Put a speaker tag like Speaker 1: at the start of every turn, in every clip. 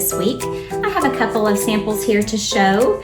Speaker 1: this week. I have a couple of samples here to show,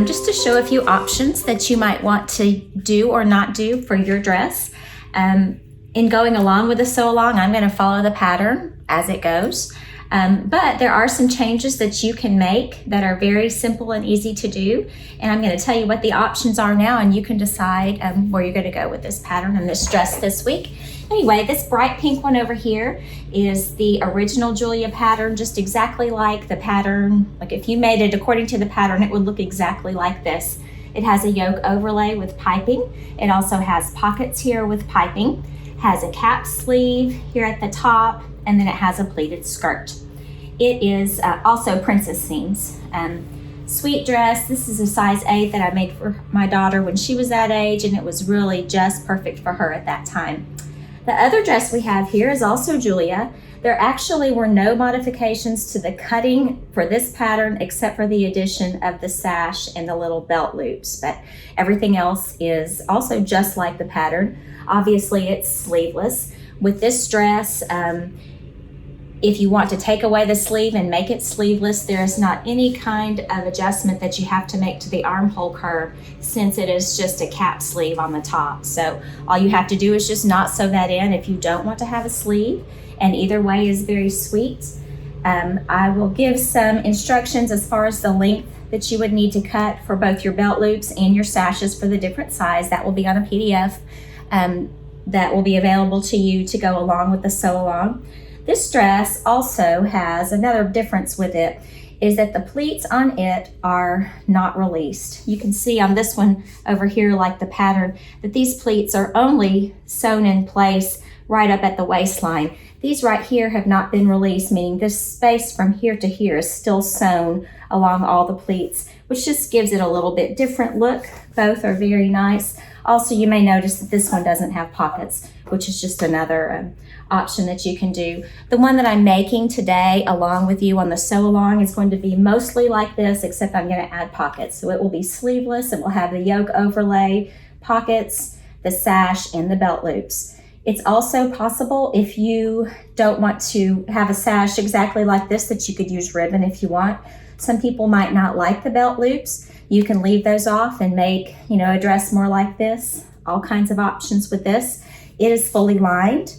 Speaker 1: just to show a few options that you might want to do or not do for your dress. In going along with the sew along, I'm going to follow the pattern as it goes. But there are some changes that you can make that are very simple and easy to do. And I'm going to tell you what the options are now, and you can decide where you're going to go with this pattern and this dress this week. Anyway, this bright pink one over here is the original Julia pattern, just exactly like the pattern. Like if you made it according to the pattern, it would look exactly like this. It has a yoke overlay with piping. It also has pockets here with piping, has a cap sleeve here at the top, and then it has a pleated skirt. It is also princess seams. Sweet dress. This is a size 8 that I made for my daughter when she was that age, and it was really just perfect for her at that time. The other dress we have here is also Julia. There actually were no modifications to the cutting for this pattern except for the addition of the sash and the little belt loops, but everything else is also just like the pattern. Obviously it's sleeveless. With this dress, if you want to take away the sleeve and make it sleeveless, there is not any kind of adjustment that you have to make to the armhole curve, since it is just a cap sleeve on the top. So all you have to do is just not sew that in if you don't want to have a sleeve, and either way is very sweet. I will give some instructions as far as the length that you would need to cut for both your belt loops and your sashes for the different size. That will be on a PDF that will be available to you to go along with the sew along. This dress also has another difference with it, is that the pleats on it are not released. You can see on this one over here, like the pattern, that these pleats are only sewn in place right up at the waistline. These right here have not been released, meaning this space from here to here is still sewn along all the pleats, which just gives it a little bit different look. Both are very nice. Also, you may notice that this one doesn't have pockets, which is just another option that you can do. The one that I'm making today along with you on the sew along is going to be mostly like this, except I'm going to add pockets. So it will be sleeveless. It will have the yoke overlay, pockets, the sash, and the belt loops. It's also possible, if you don't want to have a sash exactly like this, that you could use ribbon if you want. Some people might not like the belt loops. You can leave those off and make, a dress more like this. All kinds of options with this. It is fully lined,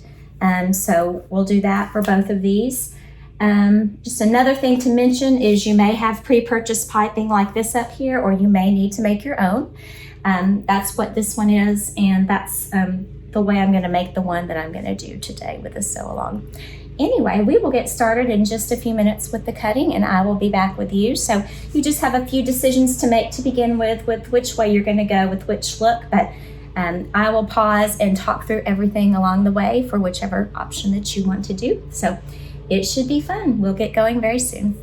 Speaker 1: so we'll do that for both of these. Just another thing to mention is you may have pre-purchased piping like this up here, or you may need to make your own. That's what this one is, and that's the way I'm going to make the one that I'm going to do today with the sew along. Anyway, we will get started in just a few minutes with the cutting, and I will be back with you. So you just have a few decisions to make to begin with which way you're going to go with which look, but I will pause and talk through everything along the way for whichever option that you want to do. So it should be fun. We'll get going very soon.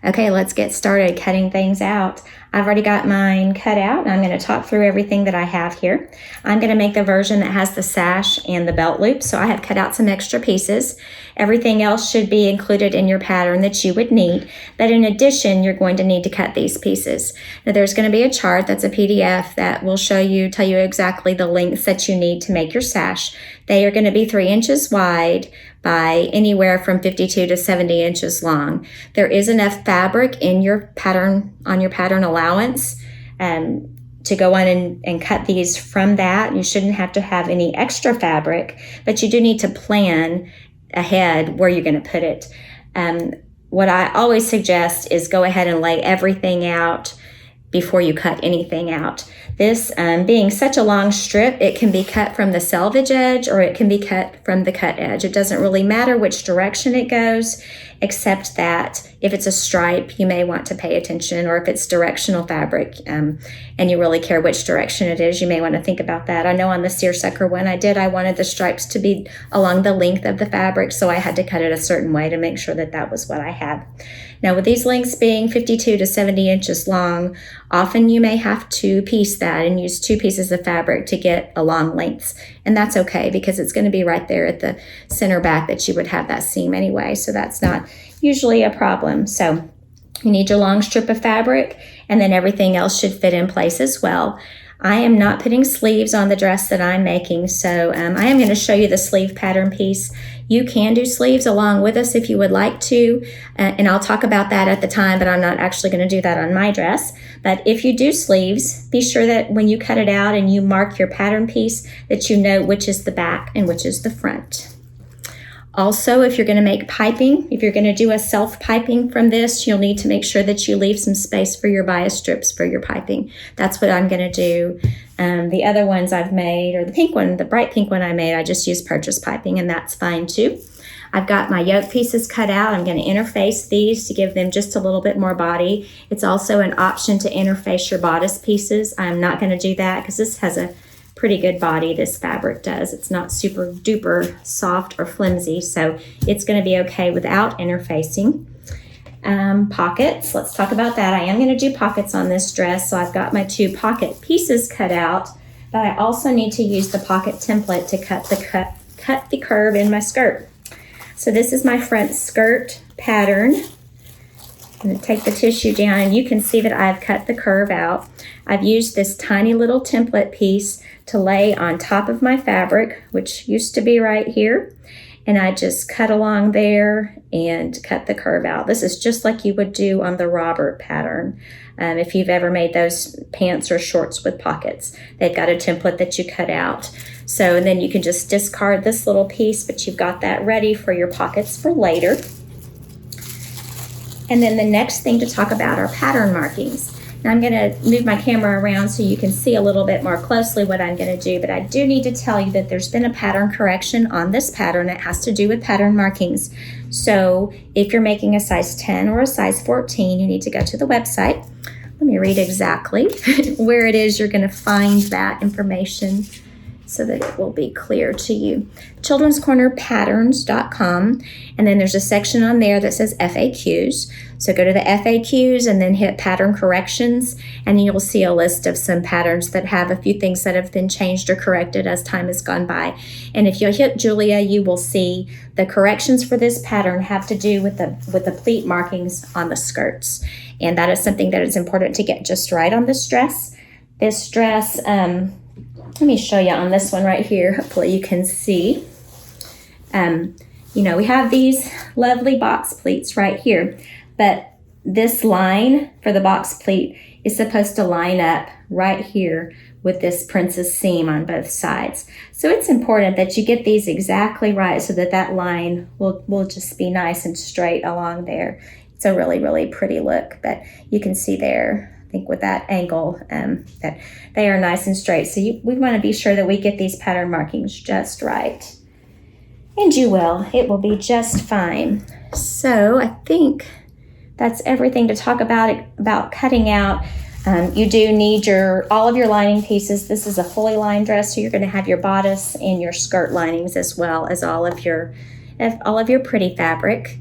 Speaker 1: Okay, let's get started cutting things out. I've already got mine cut out, and I'm going to talk through everything that I have here. I'm going to make the version that has the sash and the belt loop, so I have cut out some extra pieces. Everything else should be included in your pattern that you would need, but in addition, you're going to need to cut these pieces. Now, there's going to be a chart that's a PDF that will tell you exactly the lengths that you need to make your sash. They are going to be 3 inches wide by anywhere from 52 to 70 inches long. There is enough fabric in your pattern, on your pattern allowance, to go on and cut these from that. You shouldn't have to have any extra fabric, but you do need to plan ahead where you're going to put it. What I always suggest is go ahead and lay everything out before you cut anything out. This being such a long strip, it can be cut from the selvage edge or it can be cut from the cut edge. It doesn't really matter which direction it goes, except that if it's a stripe, you may want to pay attention, or if it's directional fabric and you really care which direction it is, you may want to think about that. I know on the seersucker one I wanted the stripes to be along the length of the fabric, so I had to cut it a certain way to make sure that that was what I had. Now, with these lengths being 52 to 70 inches long, often you may have to piece that and use 2 pieces of fabric to get a long lengths. And that's okay, because it's going to be right there at the center back that you would have that seam anyway. So that's not usually a problem. So you need your long strip of fabric, and then everything else should fit in place as well. I am not putting sleeves on the dress that I'm making, so I am going to show you the sleeve pattern piece. You can do sleeves along with us if you would like to, and I'll talk about that at the time, but I'm not actually going to do that on my dress. But if you do sleeves, be sure that when you cut it out and you mark your pattern piece, that you know which is the back and which is the front. Also, if you're going to make piping, if you're going to do a self-piping from this, you'll need to make sure that you leave some space for your bias strips for your piping. That's what I'm going to do. The other ones I've made, or the pink one, the bright pink one I made, I just used purchase piping, and that's fine too. I've got my yoke pieces cut out. I'm going to interface these to give them just a little bit more body. It's also an option to interface your bodice pieces. I'm not going to do that because this has a pretty good body, this fabric does. It's not super duper soft or flimsy, so it's going to be okay without interfacing. Pockets, let's talk about that. I am going to do pockets on this dress, so I've got my 2 pocket pieces cut out, but I also need to use the pocket template to cut the curve in my skirt. So this is my front skirt pattern. I'm going to take the tissue down, and you can see that I've cut the curve out. I've used this tiny little template piece to lay on top of my fabric, which used to be right here. And I just cut along there and cut the curve out. This is just like you would do on the Robert pattern. If you've ever made those pants or shorts with pockets, they've got a template that you cut out. So and then you can just discard this little piece, but you've got that ready for your pockets for later. And then the next thing to talk about are pattern markings. Now I'm going to move my camera around so you can see a little bit more closely what I'm going to do, but I do need to tell you that there's been a pattern correction on this pattern. It has to do with pattern markings. So if you're making a size 10 or a size 14, you need to go to the website. Let me read exactly where it is you're going to find that information so that it will be clear to you. childrenscornerpatterns.com, and then there's a section on there that says FAQs. So go to the FAQs and then hit pattern corrections, and you'll see a list of some patterns that have a few things that have been changed or corrected as time has gone by. And if you hit Julia, you will see the corrections for this pattern have to do with the pleat markings on the skirts. And that is something that is important to get just right on this dress. This dress, let me show you on this one right here. Hopefully you can see. We have these lovely box pleats right here, but this line for the box pleat is supposed to line up right here with this princess seam on both sides. So it's important that you get these exactly right so that that line will just be nice and straight along there. It's a really, really pretty look, but you can see there, I think with that angle, that they are nice and straight. So we want to be sure that we get these pattern markings just right. And you will. It will be just fine. So I think that's everything to talk about cutting out. You do need all of your lining pieces. This is a fully lined dress, so you're going to have your bodice and your skirt linings as well as all of your pretty fabric.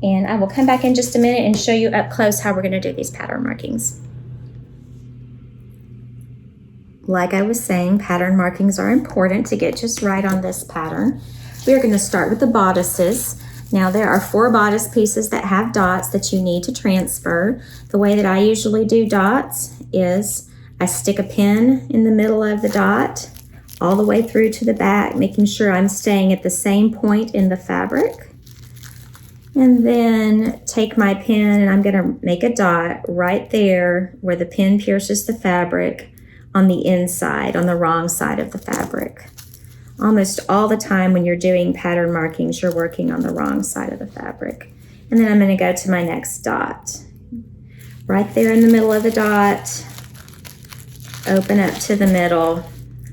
Speaker 1: And I will come back in just a minute and show you up close how we're going to do these pattern markings. Like I was saying, pattern markings are important to get just right on this pattern. We are going to start with the bodices. Now there are 4 bodice pieces that have dots that you need to transfer. The way that I usually do dots is I stick a pin in the middle of the dot all the way through to the back, making sure I'm staying at the same point in the fabric. And then take my pin and I'm going to make a dot right there where the pin pierces the fabric on the inside, on the wrong side of the fabric. Almost all the time when you're doing pattern markings, you're working on the wrong side of the fabric. And then I'm going to go to my next dot. Right there in the middle of the dot, open up to the middle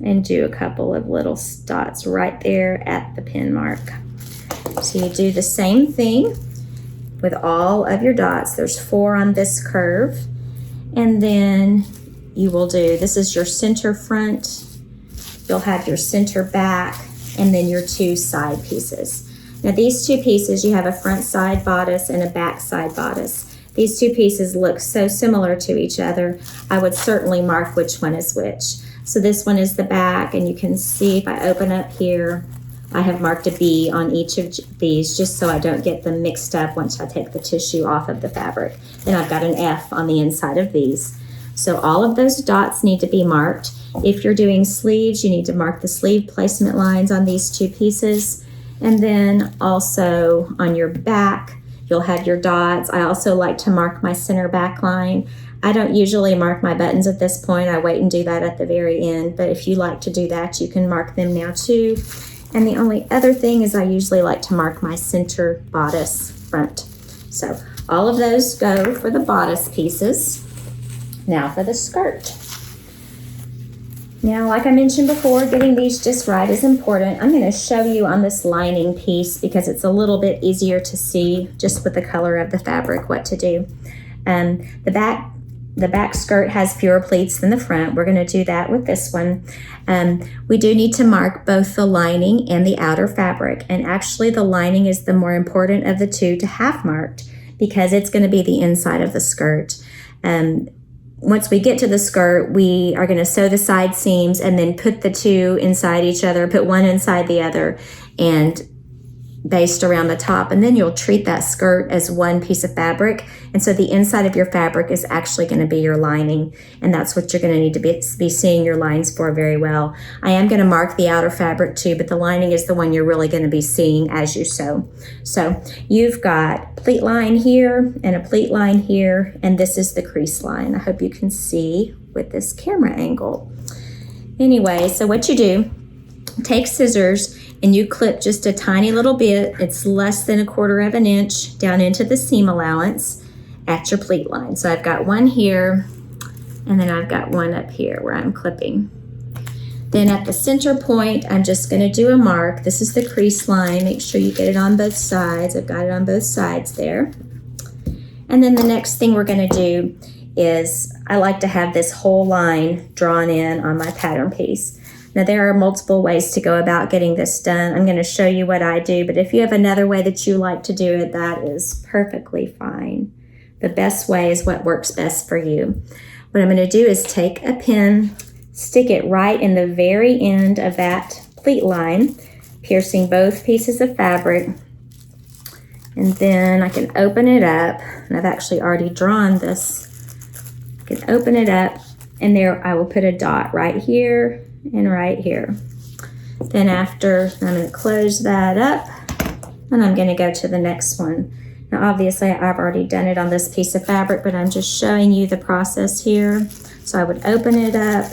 Speaker 1: and do a couple of little dots right there at the pin mark. So you do the same thing with all of your dots. There's 4 on this curve. And then you will do, this is your center front, you'll have your center back, and then your 2 side pieces. Now these 2 pieces, you have a front side bodice and a back side bodice. These 2 pieces look so similar to each other, I would certainly mark which one is which. So this one is the back, and you can see if I open up here, I have marked a B on each of these just so I don't get them mixed up once I take the tissue off of the fabric. Then I've got an F on the inside of these. So all of those dots need to be marked. If you're doing sleeves, you need to mark the sleeve placement lines on these 2 pieces. And then also on your back, you'll have your dots. I also like to mark my center back line. I don't usually mark my buttons at this point. I wait and do that at the very end, but if you like to do that, you can mark them now too. And the only other thing is I usually like to mark my center bodice front. So all of those go for the bodice pieces. Now for the skirt. Now, like I mentioned before, getting these just right is important. I'm going to show you on this lining piece because it's a little bit easier to see just with the color of the fabric what to do. The back skirt has fewer pleats than the front. We're going to do that with this one. We do need to mark both the lining and the outer fabric. And actually the lining is the more important of the two to have marked because it's going to be the inside of the skirt. Once we get to the skirt, we are going to sew the side seams and then put the two inside each other, put one inside the other, and baste around the top, and then you'll treat that skirt as one piece of fabric. And so the inside of your fabric is actually going to be your lining, and that's what you're going to need to be seeing your lines for very well. I am going to mark the outer fabric too, but the lining is the one you're really going to be seeing as you sew. So you've got pleat line here and a pleat line here, and this is the crease line. I hope you can see with this camera angle. Anyway, so what you do, take scissors and you clip just a tiny little bit, it's less than 1/4 inch, down into the seam allowance at your pleat line. So I've got one here, and then I've got one up here where I'm clipping. Then at the center point, I'm just gonna do a mark. This is the crease line. Make sure you get it on both sides. I've got it on both sides there. And then the next thing we're gonna do is, I like to have this whole line drawn in on my pattern piece. Now there are multiple ways to go about getting this done. I'm going to show you what I do, but if you have another way that you like to do it, that is perfectly fine. The best way is what works best for you. What I'm going to do is take a pin, stick it right in the very end of that pleat line, piercing both pieces of fabric, and then I can open it up, and I've actually already drawn this. I can open it up, and there I will put a dot right here and right here. Then after, I'm going to close that up, and I'm going to go to the next one. Now obviously I've already done it on this piece of fabric, but I'm just showing you the process here. So I would open it up,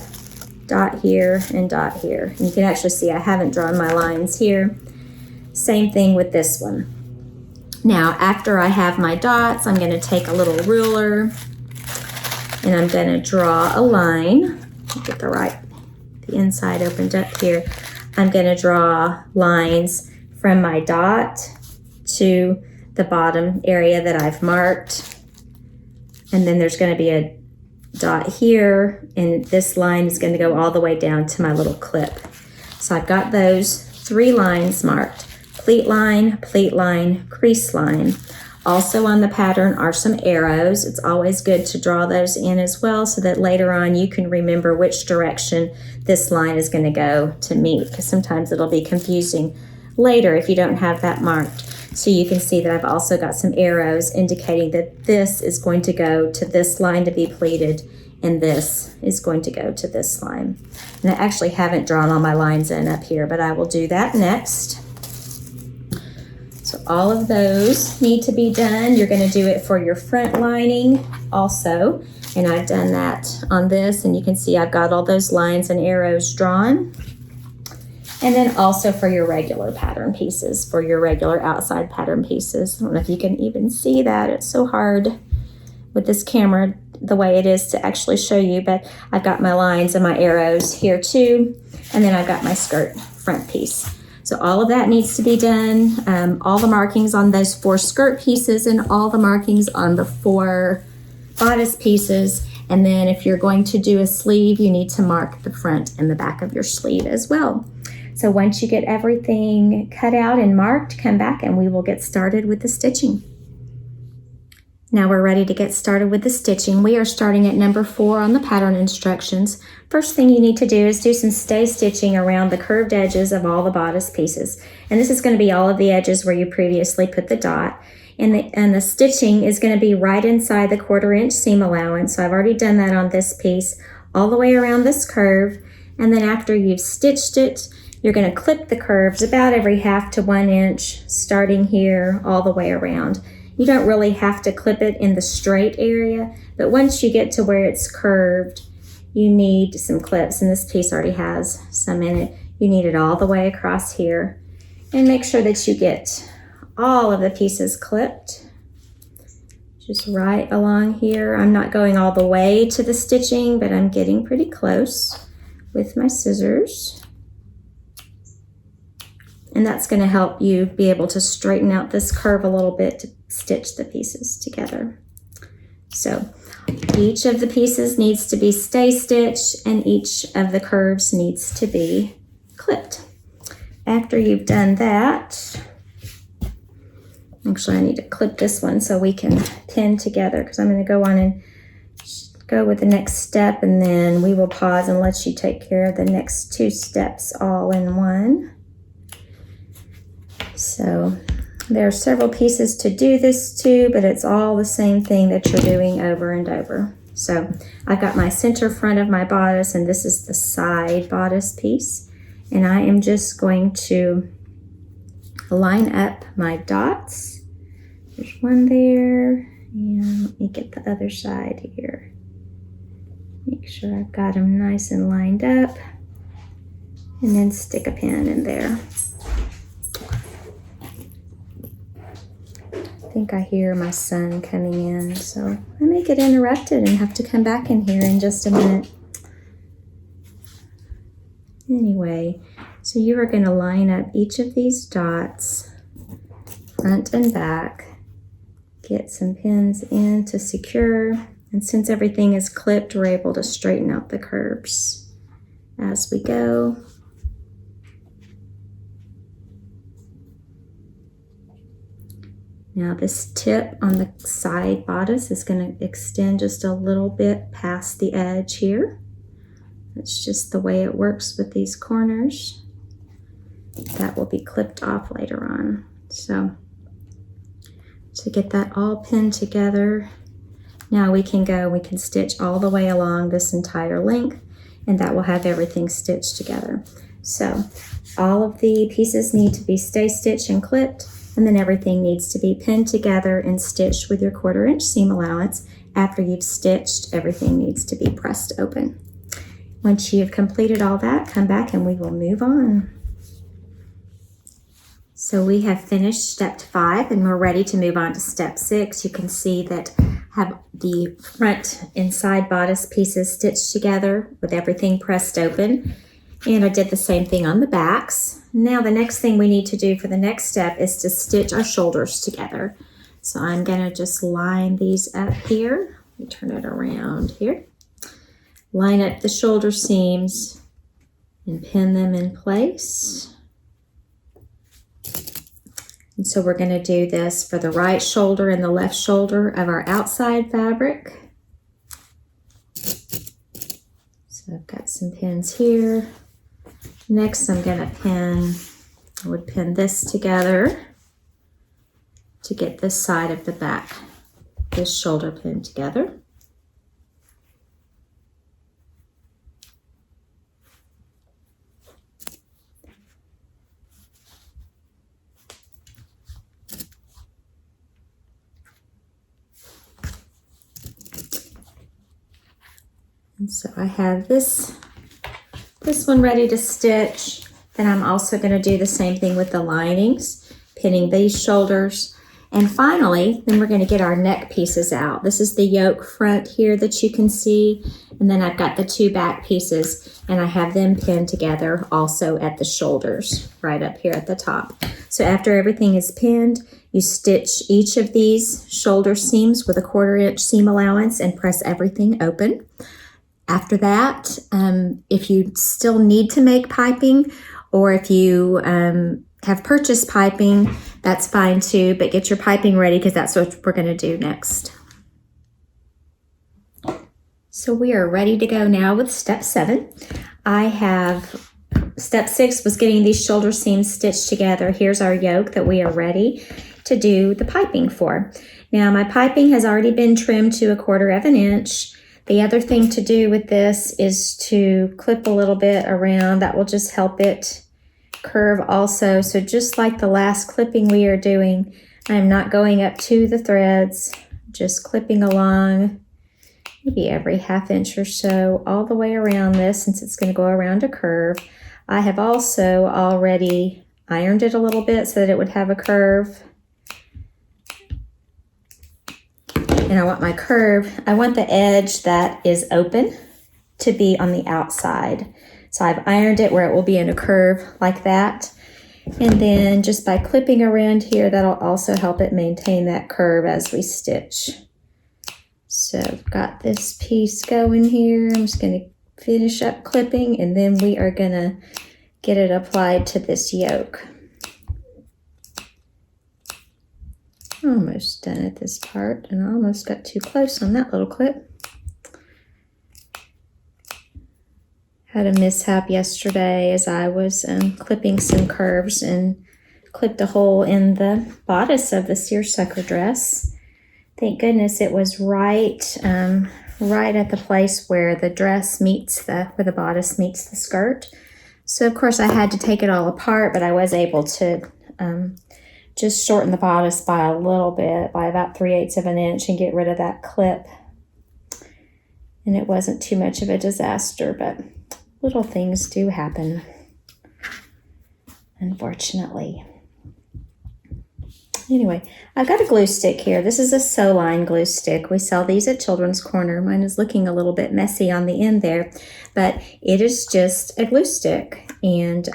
Speaker 1: dot here and dot here. And you can actually see I haven't drawn my lines here. Same thing with this one. Now after I have my dots, I'm going to take a little ruler and I'm going to draw a line. Get the inside opened up here. I'm going to draw lines from my dot to the bottom area that I've marked, and then there's going to be a dot here, and this line is going to go all the way down to my little clip. So I've got those 3 lines marked: pleat line, crease line. Also on the pattern are some arrows. It's always good to draw those in as well so that later on you can remember which direction this line is going to go to meet, because sometimes it'll be confusing later if you don't have that marked. So you can see that I've also got some arrows indicating that this is going to go to this line to be pleated, and this is going to go to this line. And I actually haven't drawn all my lines in up here, but I will do that next. So all of those need to be done. You're going to do it for your front lining also. And I've done that on this, and you can see I've got all those lines and arrows drawn. And then also for your regular pattern pieces, for your regular outside pattern pieces. I don't know if you can even see that. It's so hard with this camera the way it is to actually show you, but I've got my lines and my arrows here too. And then I've got my skirt front piece. So all of that needs to be done. All the markings on those 4 skirt pieces and all the markings on the 4 bodice pieces. And then if you're going to do a sleeve, you need to mark the front and the back of your sleeve as well. So once you get everything cut out and marked, come back and we will get started with the stitching. Now we're ready to get started with the stitching. We are starting at number 4 on the pattern instructions. First thing you need to do is do some stay stitching around the curved edges of all the bodice pieces. And this is going to be all of the edges where you previously put the dot. And the stitching is going to be right inside the 1/4 inch seam allowance. So I've already done that on this piece, all the way around this curve. And then after you've stitched it, You're going to clip the curves about every 1/2 to 1 inch, starting here all the way around. You don't really have to clip it in the straight area, but once you get to where it's curved, you need some clips, and this piece already has some in it. You need it all the way across here, and make sure that you get all of the pieces clipped. Just right along here. I'm not going all the way to the stitching, but I'm getting pretty close with my scissors. And that's going to help you be able to straighten out this curve a little bit to stitch the pieces together. So each of the pieces needs to be stay stitched, and each of the curves needs to be clipped. After you've done that, actually I need to clip this one so we can pin together, because I'm going to go on and go with the next step, and then we will pause and let you take care of the next 2 steps all in one. So there are several pieces to do this to, but it's all the same thing that you're doing over and over. So I've got my center front of my bodice, and this is the side bodice piece. And I am just going to line up my dots. There's one there, and let me get the other side here. Make sure I've got them nice and lined up, and then stick a pin in there. I think I hear my son coming in, so I may get interrupted and have to come back in here in just a minute. Anyway, so you are going to line up each of these dots, front and back, get some pins in to secure, and since everything is clipped, we're able to straighten out the curves as we go. Now this tip on the side bodice is going to extend just a little bit past the edge here. That's just the way it works with these corners. That will be clipped off later on. So to get that all pinned together, now we can stitch all the way along this entire length, and that will have everything stitched together. So all of the pieces need to be stay stitched and clipped, and then everything needs to be pinned together and stitched with your 1/4 inch seam allowance. After you've stitched, everything needs to be pressed open. Once you've completed all that, come back and we will move on. So we have finished step 5, and we're ready to move on to step 6. You can see that I have the front and side bodice pieces stitched together with everything pressed open. And I did the same thing on the backs. Now the next thing we need to do for the next step is to stitch our shoulders together. So I'm going to just line these up here. Let me turn it around here. Line up the shoulder seams and pin them in place. And so we're going to do this for the right shoulder and the left shoulder of our outside fabric. So I've got some pins here. Next, I'm going to I would pin this together to get this side of the back, this shoulder pinned together. And so I have this one ready to stitch. Then I'm also going to do the same thing with the linings, pinning these shoulders. And finally, then we're going to get our neck pieces out. This is the yoke front here that you can see. And then I've got the 2 back pieces, and I have them pinned together also at the shoulders, right up here at the top. So after everything is pinned, you stitch each of these shoulder seams with a 1/4 inch seam allowance and press everything open. After that, if you still need to make piping, or if you have purchased piping, that's fine too, but get your piping ready because that's what we're going to do next. So we are ready to go now with step 7. Step 6 was getting these shoulder seams stitched together. Here's our yoke that we are ready to do the piping for. Now my piping has already been trimmed to a 1/4 inch. The other thing to do with this is to clip a little bit around. That will just help it curve also. So just like the last clipping we are doing, I'm not going up to the threads, just clipping along maybe every ½ inch or so all the way around this, since it's going to go around a curve. I have also already ironed it a little bit so that it would have a curve. And I want my curve, I want the edge that is open to be on the outside. So I've ironed it where it will be in a curve like that. And then just by clipping around here, that'll also help it maintain that curve as we stitch. So I've got this piece going here. I'm just going to finish up clipping, and then we are going to get it applied to this yoke. Almost done at this part, and I almost got too close on that little clip. Had a mishap yesterday as I was clipping some curves and clipped a hole in the bodice of the seersucker dress. Thank goodness it was right at the place where the dress meets where the bodice meets the skirt. So of course I had to take it all apart, but I was able to just shorten the bodice by a little bit, by about 3/8 of an inch, and get rid of that clip. And it wasn't too much of a disaster, but little things do happen, unfortunately. Anyway, I've got a glue stick here. This is a sew line glue stick. We sell these at Children's Corner. Mine is looking a little bit messy on the end there, but it is just a glue stick and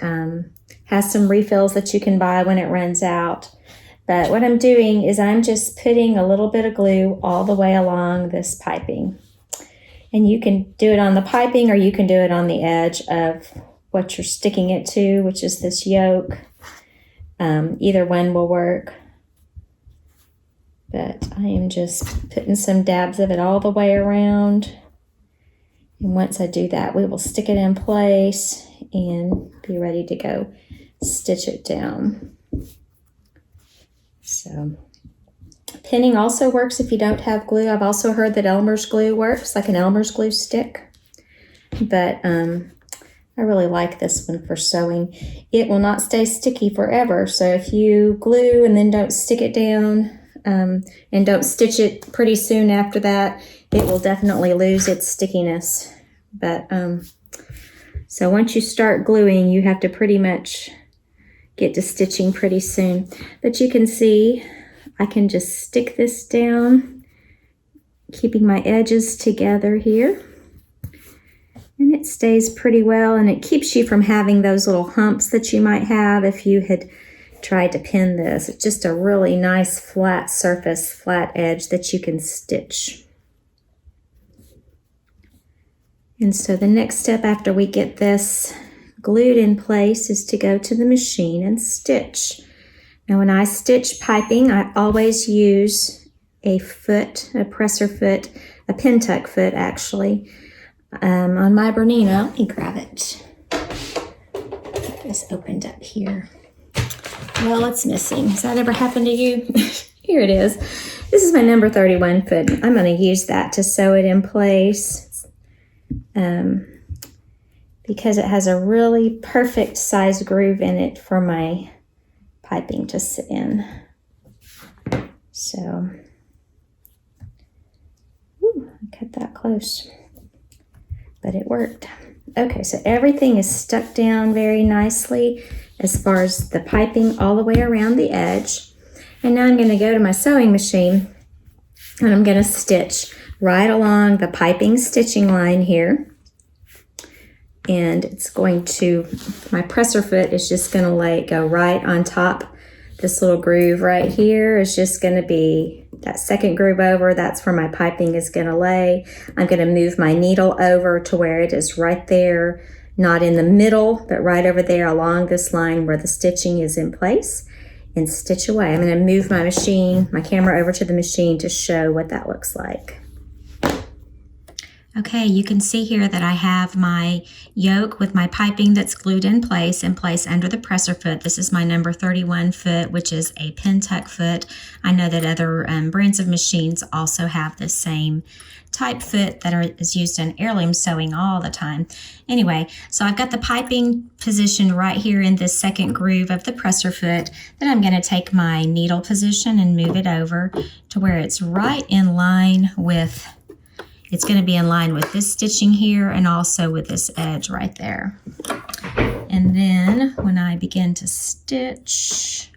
Speaker 1: has some refills that you can buy when it runs out. But what I'm doing is I'm just putting a little bit of glue all the way along this piping. And you can do it on the piping, or you can do it on the edge of what you're sticking it to, which is this yoke. Either one will work. But I am just putting some dabs of it all the way around. And once I do that, we will stick it in place and be ready to go stitch it down. So pinning also works if you don't have glue. I've also heard that Elmer's glue works, like an Elmer's glue stick. But I really like this one for sewing. It will not stay sticky forever. So if you glue and then don't stick it down and don't stitch it pretty soon after that, it will definitely lose its stickiness. But so once you start gluing, you have to pretty much get to stitching pretty soon. But you can see I can just stick this down, keeping my edges together here. And it stays pretty well, and it keeps you from having those little humps that you might have if you had tried to pin this. It's just a really nice flat surface, flat edge that you can stitch. And so the next step after we get this glued in place is to go to the machine and stitch. Now when I stitch piping, I always use a foot, a presser foot, a pin tuck foot actually. On my Bernina, let me grab it. Get this opened up here. Well, it's missing. Has that ever happened to you? Here it is. This is my number 31 foot. I'm going to use that to sew it in place because it has a really perfect size groove in it for my piping to sit in. So, I cut that close, but it worked. Okay, so everything is stuck down very nicely as far as the piping all the way around the edge. And now I'm going to go to my sewing machine and I'm going to stitch right along the piping stitching line here. And it's going to, my presser foot is just going to go right on top. This little groove right here is just going to be that second groove over. That's where my piping is going to lay. I'm going to move my needle over to where it is right there, not in the middle, but right over there along this line where the stitching is in place, and stitch away. I'm going to move my machine, my camera over to the machine to show what that looks like. Okay, you can see here that I have my yoke with my piping that's glued in place under the presser foot. This is my number 31 foot, which is a pin tuck foot. I know that other brands of machines also have the same type foot that is used in heirloom sewing all the time. Anyway, so I've got the piping positioned right here in this second groove of the presser foot. Then I'm going to take my needle position and move it over to where it's right in line with, it's going to be in line with this stitching here and also with this edge right there. And then when I begin to stitch,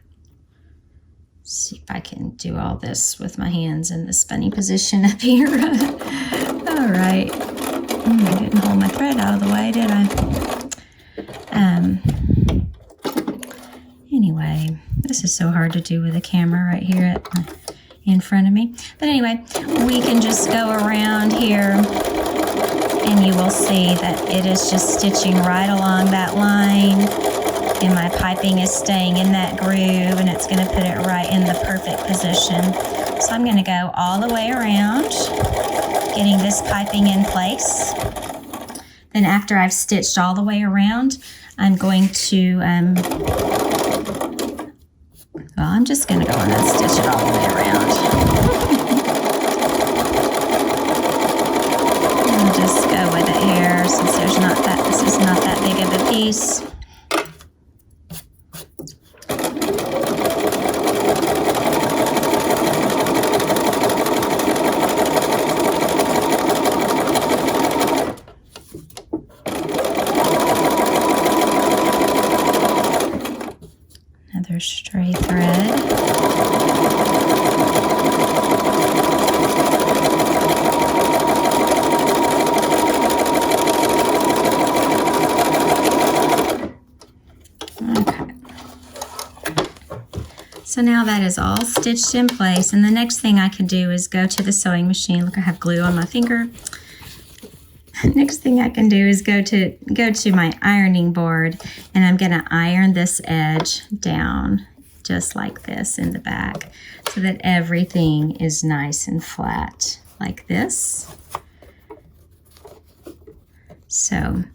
Speaker 1: see if I can do all this with my hands in this funny position up here. All right. I didn't hold my thread out of the way, did I? Anyway, this is so hard to do with a camera right here in front of me. But anyway, we can just go around here and you will see that it is just stitching right along that line, and my piping is staying in that groove, and it's going to put it right in the perfect position. So I'm going to go all the way around, getting this piping in place. Then after I've stitched all the way around, I'm going to, well, I'm just going to go in and stitch it all the way around. I'll just go with it here since this is not that big of a piece. Another stray thread. Okay. So now that is all stitched in place, and the next thing I can do is go to the sewing machine. Look, I have glue on my finger. Next thing I can do is go to my ironing board, and I'm going to iron this edge down just like this in the back so that everything is nice and flat like this. So I'm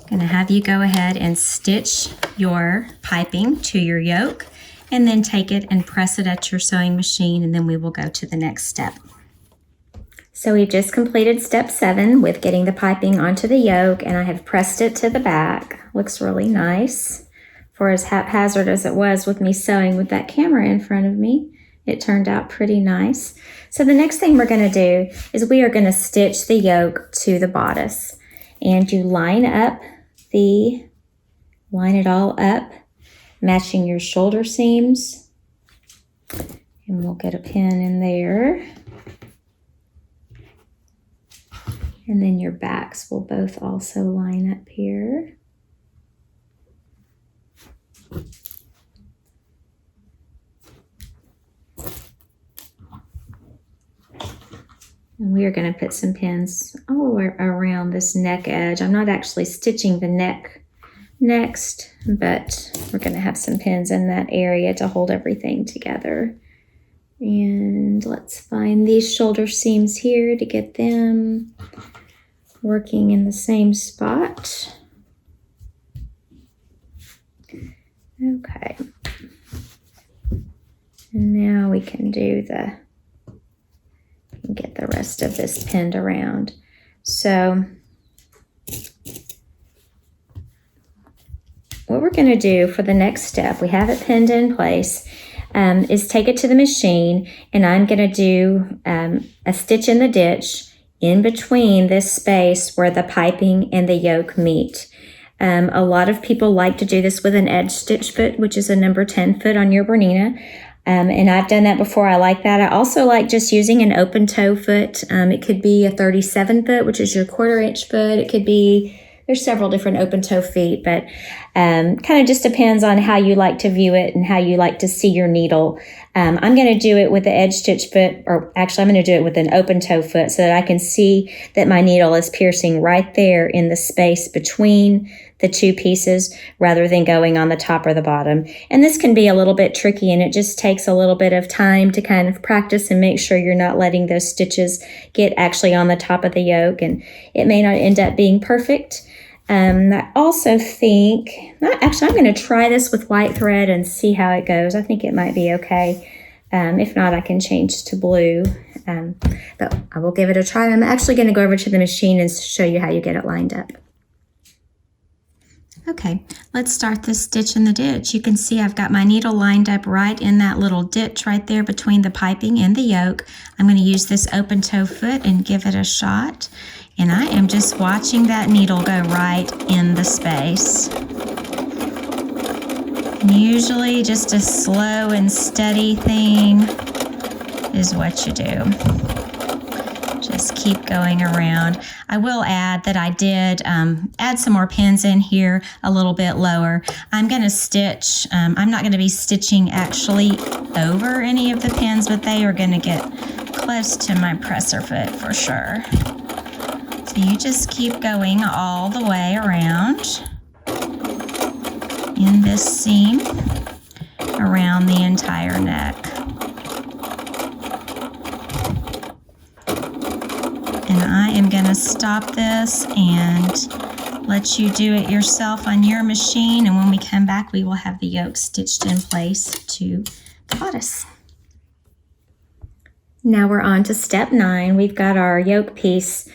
Speaker 1: going to have you go ahead and stitch your piping to your yoke, and then take it and press it at your sewing machine, and then we will go to the next step. So we've just completed step 7 with getting the piping onto the yoke, and I have pressed it to the back. Looks really nice. For as haphazard as it was with me sewing with that camera in front of me, it turned out pretty nice. So the next thing we're going to do is we are going to stitch the yoke to the bodice. And you line it all up, matching your shoulder seams. And we'll get a pin in there. And then your backs will both also line up here. And we are going to put some pins all around this neck edge. I'm not actually stitching the neck next, but we're going to have some pins in that area to hold everything together. And let's find these shoulder seams here to get them working in the same spot. Okay. And now we can get the rest of this pinned around. So what we're going to do for the next step, we have it pinned in place, is take it to the machine, and I'm going to do a stitch in the ditch in between this space where the piping and the yoke meet. A lot of people like to do this with an edge stitch foot, which is a number 10 foot on your Bernina. And I've done that before. I like that. I also like just using an open toe foot. It could be a 37 foot, which is your 1/4 inch foot. It could be, there's several different open toe feet, but kind of just depends on how you like to view it and how you like to see your needle I'm going to do it with the edge stitch foot, or actually I'm going to do it with an open toe foot so that I can see that my needle is piercing right there in the space between the two pieces rather than going on the top or the bottom. And this can be a little bit tricky, and it just takes a little bit of time to kind of practice and make sure you're not letting those stitches get actually on the top of the yoke, and it may not end up being perfect. I also think, I'm going to try this with white thread and see how it goes. I think it might be okay. If not, I can change to blue. But I will give it a try. I'm actually going to go over to the machine and show you how you get it lined up. Okay, let's start this stitch in the ditch. You can see I've got my needle lined up right in that little ditch right there between the piping and the yoke. I'm going to use this open toe foot and give it a shot. And I am just watching that needle go right in the space. And usually just a slow and steady thing is what you do. Just keep going around. I will add that I did add some more pins in here a little bit lower. I'm going to stitch, I'm not going to be stitching actually over any of the pins, but they are going to get close to my presser foot for sure. So you just keep going all the way around in this seam around the entire neck. And I am going to stop this and let you do it yourself on your machine. And when we come back, we will have the yoke stitched in place to the bodice. Now we're on to step 9. We've got our yoke piece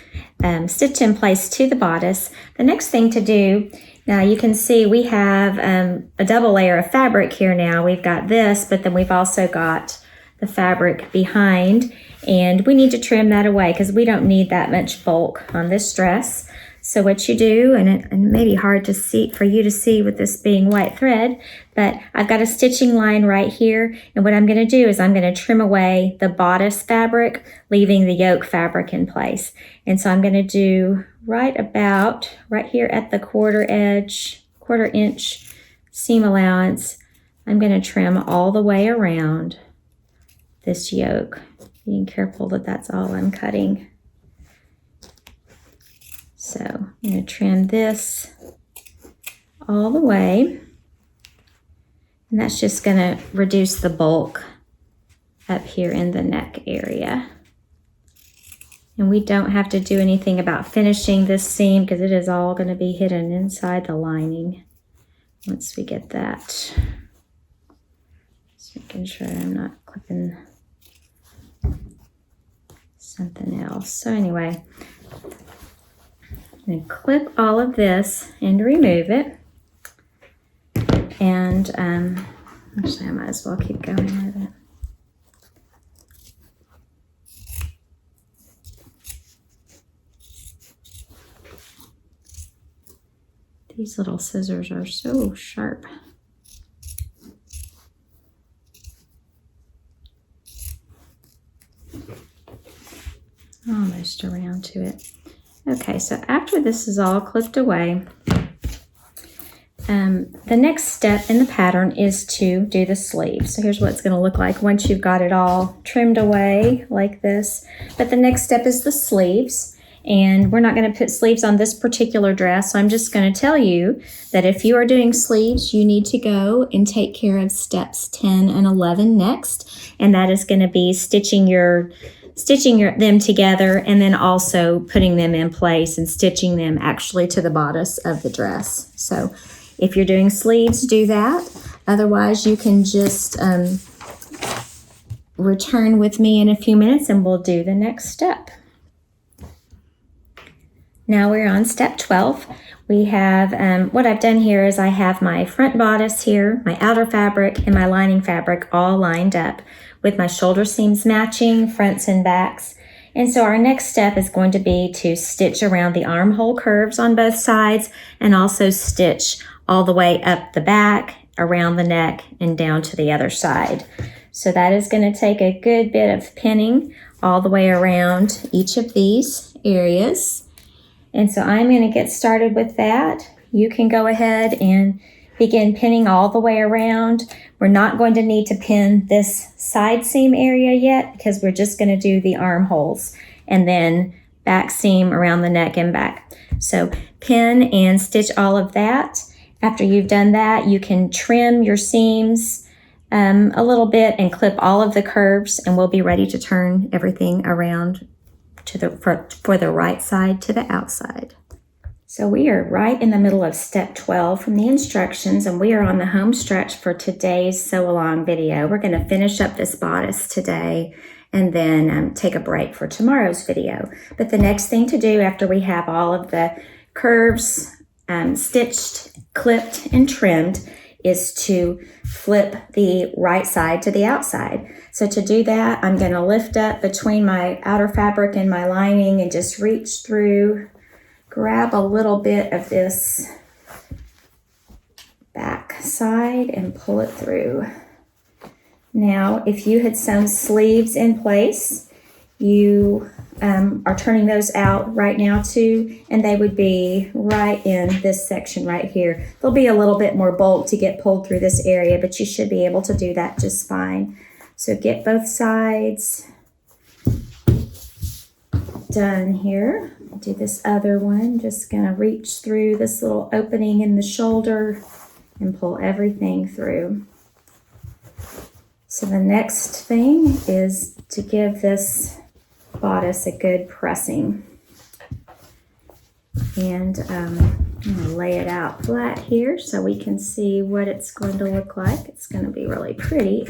Speaker 1: stitched in place to the bodice. The next thing to do, now you can see we have a double layer of fabric here now. We've got this, but then we've also got the fabric behind, and we need to trim that away because we don't need that much bulk on this dress. So what you do, and it may be hard to see for you to see with this being white thread, but I've got a stitching line right here, and what I'm going to do is I'm going to trim away the bodice fabric, leaving the yoke fabric in place. And so I'm going to do right here at the quarter inch seam allowance. I'm going to trim all the way around this yoke, being careful that that's all I'm cutting. So I'm going to trim this all the way, and that's just going to reduce the bulk up here in the neck area. And we don't have to do anything about finishing this seam because it is all going to be hidden inside the lining once we get that. Just making sure I'm not clipping something else. So anyway, I'm going to clip all of this and remove it. And actually I might as well keep going with it. These little scissors are so sharp. Almost around to it. Okay, so after this is all clipped away, the next step in the pattern is to do the sleeves. So here's what it's going to look like once you've got it all trimmed away like this. But the next step is the sleeves. And we're not going to put sleeves on this particular dress, so I'm just going to tell you that if you are doing sleeves, you need to go and take care of steps 10 and 11 next, and that is going to be stitching them together and then also putting them in place and stitching them actually to the bodice of the dress. So if you're doing sleeves, do that. Otherwise, you can just return with me in a few minutes and we'll do the next step. Now we're on step 12. We have, what I've done here is I have my front bodice here, my outer fabric, and my lining fabric all lined up with my shoulder seams matching, fronts and backs. And so our next step is going to be to stitch around the armhole curves on both sides and also stitch all the way up the back, around the neck, and down to the other side. So that is going to take a good bit of pinning all the way around each of these areas. And so I'm going to get started with that. You can go ahead and begin pinning all the way around. We're not going to need to pin this side seam area yet because we're just going to do the armholes and then back seam around the neck and back. So pin and stitch all of that. After you've done that, you can trim your seams a little bit and clip all of the curves, and we'll be ready to turn everything around to the for the right side to the outside. So we are right in the middle of step 12 from the instructions, and we are on the home stretch for today's sew along video. We're going to finish up this bodice today and then take a break for tomorrow's video. But the next thing to do after we have all of the curves stitched, clipped, and trimmed is to flip the right side to the outside. So to do that, I'm going to lift up between my outer fabric and my lining and just reach through, grab a little bit of this back side and pull it through. Now, if you had sewn sleeves in place, you are turning those out right now too, and they would be right in this section right here. There'll be a little bit more bulk to get pulled through this area, but you should be able to do that just fine. So get both sides done here. I'll do this other one. Just gonna reach through this little opening in the shoulder and pull everything through. So the next thing is to give this bodice a good pressing. And I'm gonna lay it out flat here so we can see what it's going to look like. It's gonna be really pretty.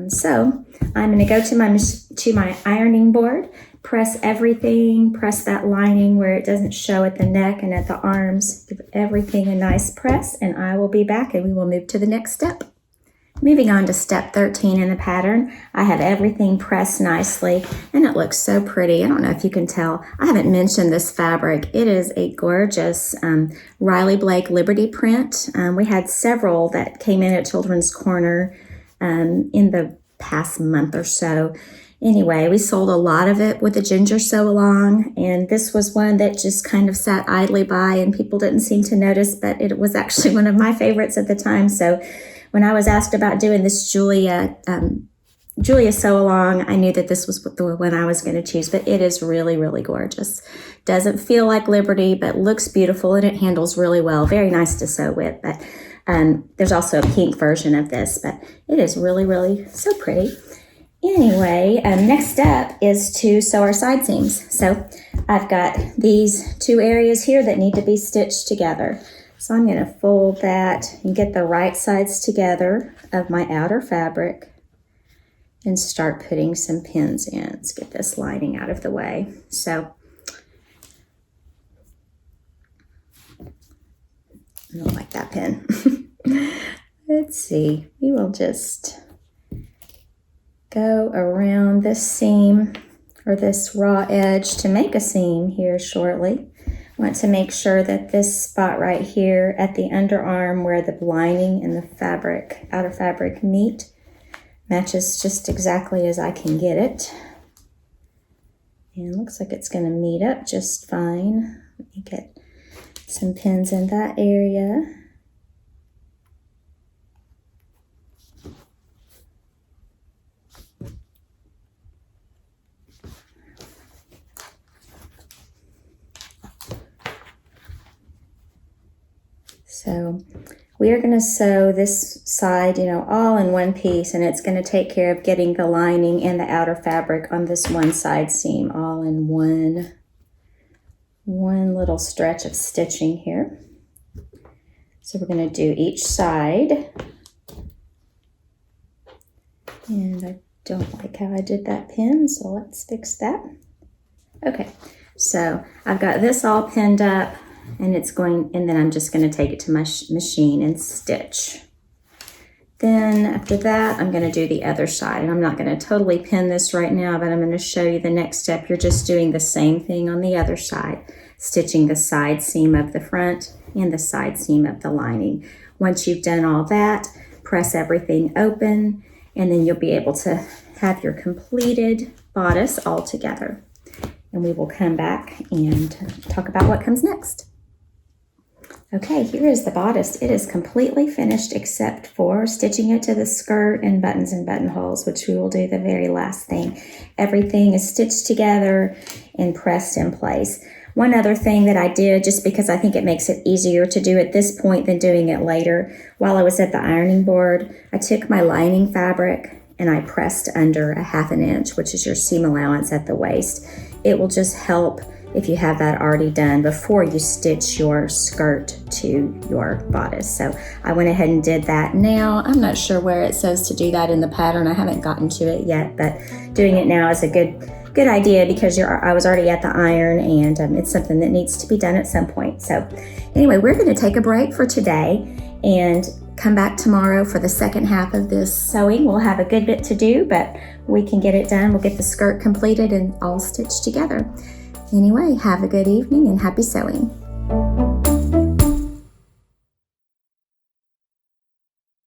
Speaker 1: So I'm going to go to my ironing board, press everything, press that lining where it doesn't show at the neck and at the arms, give everything a nice press, and I will be back and we will move to the next step. Moving on to step 13 in the pattern, I have everything pressed nicely and it looks so pretty. I don't know if you can tell, I haven't mentioned this fabric. It is a gorgeous Riley Blake Liberty print. We had several that came in at Children's Corner in the past month or so. Anyway, we sold a lot of it with the Ginger Sew Along, and this was one that just kind of sat idly by and people didn't seem to notice, but it was actually one of my favorites at the time. So when I was asked about doing this Julia Sew Along, I knew that this was the one I was going to choose, but it is really, really gorgeous. Doesn't feel like Liberty, but looks beautiful and it handles really well. Very nice to sew with, but there's also a pink version of this, but it is really, really so pretty. Anyway, next step is to sew our side seams. So I've got these two areas here that need to be stitched together. So I'm going to fold that and get the right sides together of my outer fabric and start putting some pins in. Let's get this lining out of the way. So I don't like that pin. Let's see, we will just go around this seam or this raw edge to make a seam here shortly. Want to make sure that this spot right here at the underarm where the lining and the fabric, outer fabric meet, matches just exactly as I can get it. And it looks like it's going to meet up just fine. Let me get some pins in that area. So we are going to sew this side, all in one piece, and it's going to take care of getting the lining and the outer fabric on this one side seam all in one little stretch of stitching here. So we're going to do each side. And I don't like how I did that pin, so let's fix that. Okay, so I've got this all pinned up. And then I'm just going to take it to my machine and stitch. Then after that, I'm going to do the other side. And I'm not going to totally pin this right now, but I'm going to show you the next step. You're just doing the same thing on the other side, stitching the side seam of the front and the side seam of the lining. Once you've done all that, press everything open, and then you'll be able to have your completed bodice all together. And we will come back and talk about what comes next. Okay, here is the bodice. It is completely finished except for stitching it to the skirt and buttons and buttonholes, which we will do the very last thing. Everything is stitched together and pressed in place. One other thing that I did, just because I think it makes it easier to do at this point than doing it later, while I was at the ironing board, I took my lining fabric and I pressed under a 1/2 inch, which is your seam allowance at the waist. It will just help if you have that already done before you stitch your skirt to your bodice. So I went ahead and did that. Now, I'm not sure where it says to do that in the pattern. I haven't gotten to it yet, but doing it now is a good idea because I was already at the iron, and it's something that needs to be done at some point. So anyway, we're going to take a break for today and come back tomorrow for the second half of this sewing. We'll have a good bit to do, but we can get it done. We'll get the skirt completed and all stitched together. Anyway, have a good evening and happy sewing.